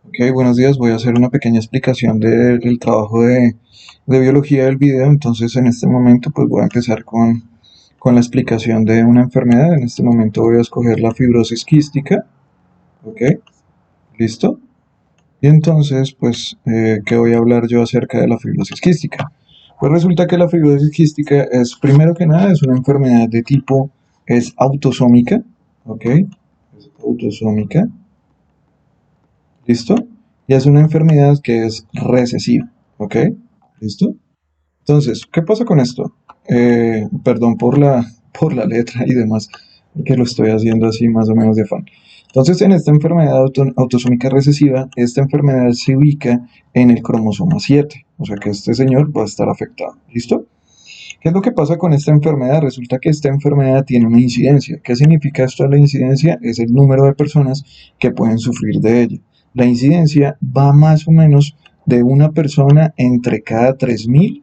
Ok, buenos días. Voy a hacer una pequeña explicación del trabajo de biología del video. Entonces, en este momento, pues voy a empezar con la explicación de una enfermedad. En este momento voy a escoger la fibrosis quística. Ok, listo. Y entonces, pues, ¿qué voy a hablar yo acerca de la fibrosis quística? Pues resulta que la fibrosis quística es, primero que nada, es una enfermedad de tipo, es autosómica. Ok, es autosómica. ¿Listo? Y es una enfermedad que es recesiva, ¿ok? ¿Listo? Entonces, ¿qué pasa con esto? Perdón por la letra y demás, porque lo estoy haciendo así más o menos de fan. Entonces, en esta enfermedad autosómica recesiva, esta enfermedad se ubica en el cromosoma 7, o sea que este señor va a estar afectado, ¿listo? ¿Qué es lo que pasa con esta enfermedad? Resulta que esta enfermedad tiene una incidencia. ¿Qué significa esto de la incidencia? Es el número de personas que pueden sufrir de ella. La incidencia va más o menos de una persona entre cada 3.000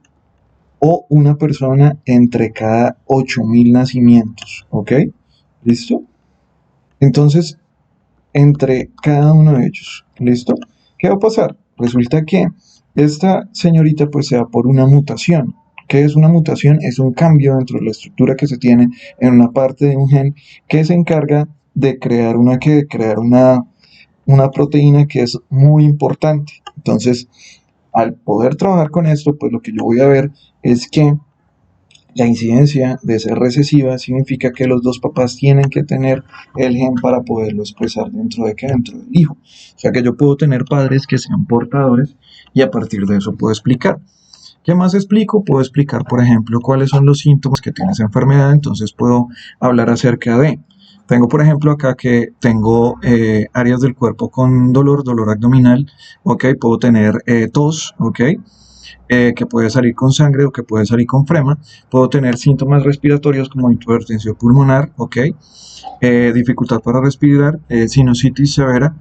o una persona entre cada 8.000 nacimientos. ¿Ok? ¿Listo? Entonces, entre cada uno de ellos. ¿Listo? ¿Qué va a pasar? Resulta que esta señorita pues se da por una mutación. ¿Qué es una mutación? Es un cambio dentro de la estructura que se tiene en una parte de un gen que se encarga de crear una proteína que es muy importante. Entonces, al poder trabajar con esto, pues lo que yo voy a ver es que la incidencia de ser recesiva significa que los dos papás tienen que tener el gen para poderlo expresar dentro del hijo. O sea que yo puedo tener padres que sean portadores y a partir de eso puedo explicar. ¿Qué más explico? Puedo explicar, por ejemplo, cuáles son los síntomas que tiene esa enfermedad, entonces puedo hablar acerca de... Tengo, por ejemplo, acá que tengo áreas del cuerpo con dolor abdominal, ok, puedo tener tos, ok, que puede salir con sangre o que puede salir con flema. Puedo tener síntomas respiratorios como hipertensión pulmonar, ¿ok? Dificultad para respirar, sinusitis severa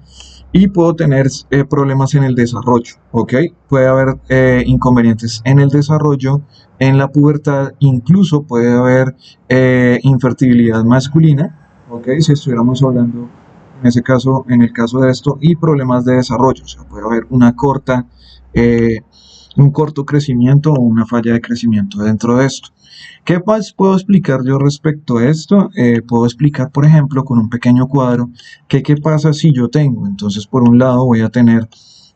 y puedo tener problemas en el desarrollo, ¿ok? Puede haber inconvenientes en el desarrollo, en la pubertad, incluso puede haber infertilidad masculina, ¿ok? Si estuviéramos hablando en ese caso, en el caso de esto, y problemas de desarrollo, o sea, puede haber eh, un corto crecimiento o una falla de crecimiento dentro de esto. ¿Qué más puedo explicar yo respecto a esto? Puedo explicar, por ejemplo, con un pequeño cuadro, qué pasa si yo tengo. Entonces, por un lado voy a tener,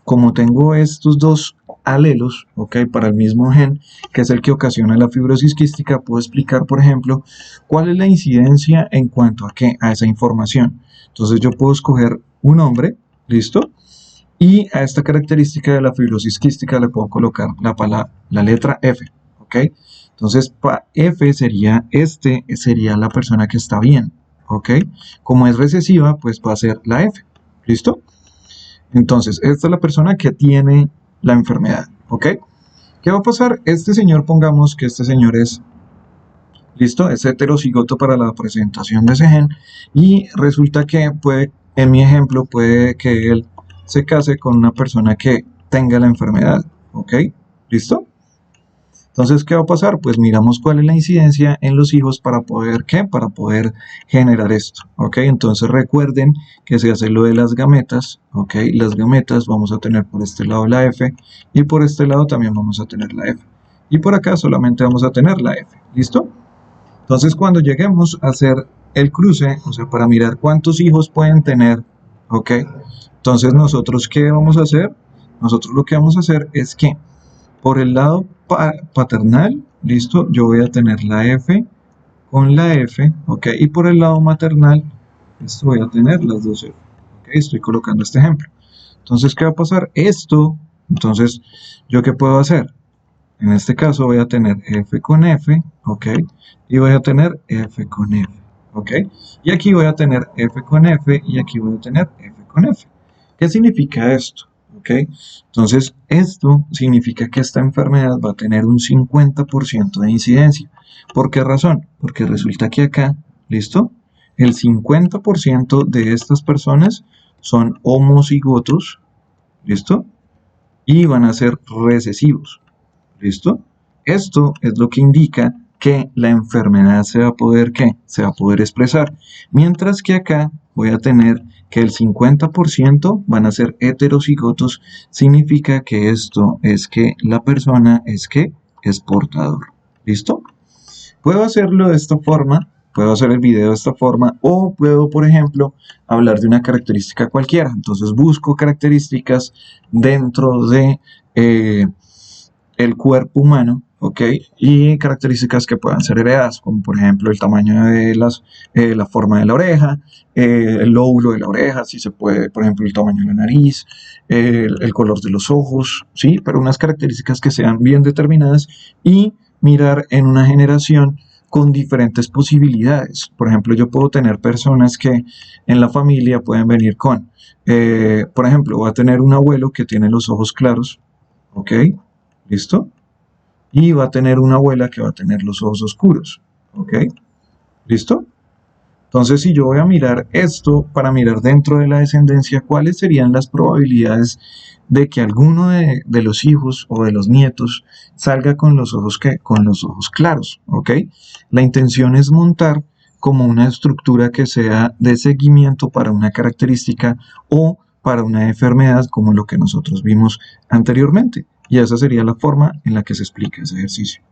como tengo estos dos alelos, ¿ok? Para el mismo gen, que es el que ocasiona la fibrosis quística, puedo explicar, por ejemplo, cuál es la incidencia en cuanto a qué, a esa información. Entonces, yo puedo escoger un nombre, ¿listo? Y a esta característica de la fibrosis quística le puedo colocar la letra F, ¿ok? Entonces, F sería la persona que está bien, ¿ok? Como es recesiva, pues va a ser la F, ¿listo? Entonces, esta es la persona que tiene la enfermedad, ¿ok? ¿Qué va a pasar? Este señor, pongamos que este señor es, ¿listo? Es heterocigoto para la presentación de ese gen y resulta que puede, en mi ejemplo, puede que él se case con una persona que tenga la enfermedad, ¿ok? ¿Listo? Entonces, ¿qué va a pasar? Pues miramos cuál es la incidencia en los hijos para poder, ¿qué? Para poder generar esto, ¿ok? Entonces recuerden que se hace lo de las gametas, ¿ok? Las gametas vamos a tener por este lado la F y por este lado también vamos a tener la F. Y por acá solamente vamos a tener la F, ¿listo? Entonces, cuando lleguemos a hacer el cruce, o sea, para mirar cuántos hijos pueden tener, ¿ok? Entonces, ¿nosotros qué vamos a hacer? Nosotros lo que vamos a hacer es que por el lado paternal, ¿listo? Yo voy a tener la F con la F, ¿ok? Y por el lado maternal, esto voy a tener las dos F, ¿ok? Estoy colocando este ejemplo. Entonces, ¿qué va a pasar? Entonces, ¿yo qué puedo hacer? En este caso voy a tener F con F, ¿ok? Y voy a tener F con F, ¿ok? Y aquí voy a tener F con F y aquí voy a tener F con F. ¿Qué significa esto? ¿Ok? Entonces, esto significa que esta enfermedad va a tener un 50% de incidencia. ¿Por qué razón? Porque resulta que acá, ¿listo? El 50% de estas personas son homocigotos, ¿listo? Y van a ser recesivos. ¿Listo? Esto es lo que indica que la enfermedad se va a poder, ¿qué? Se va a poder expresar. Mientras que acá voy a tener que el 50% van a ser heterocigotos, significa que esto es que la persona es portador. ¿Listo? Puedo hacerlo de esta forma, puedo hacer el video de esta forma, o puedo, por ejemplo, hablar de una característica cualquiera. Entonces busco características dentro de el cuerpo humano, ¿ok? Y características que puedan ser heredadas, como por ejemplo el tamaño de la forma de la oreja, el lóbulo de la oreja, si se puede, por ejemplo, el tamaño de la nariz, el color de los ojos, ¿sí? Pero unas características que sean bien determinadas y mirar en una generación con diferentes posibilidades. Por ejemplo, yo puedo tener personas que en la familia pueden venir con, por ejemplo, voy a tener un abuelo que tiene los ojos claros, ¿ok? ¿Listo? Y va a tener una abuela que va a tener los ojos oscuros, ¿ok? ¿Listo? Entonces, si yo voy a mirar esto para mirar dentro de la descendencia, ¿cuáles serían las probabilidades de que alguno de los hijos o de los nietos salga con los ojos con los ojos claros? ¿Ok? La intención es montar como una estructura que sea de seguimiento para una característica o para una enfermedad como lo que nosotros vimos anteriormente. Y esa sería la forma en la que se explica ese ejercicio.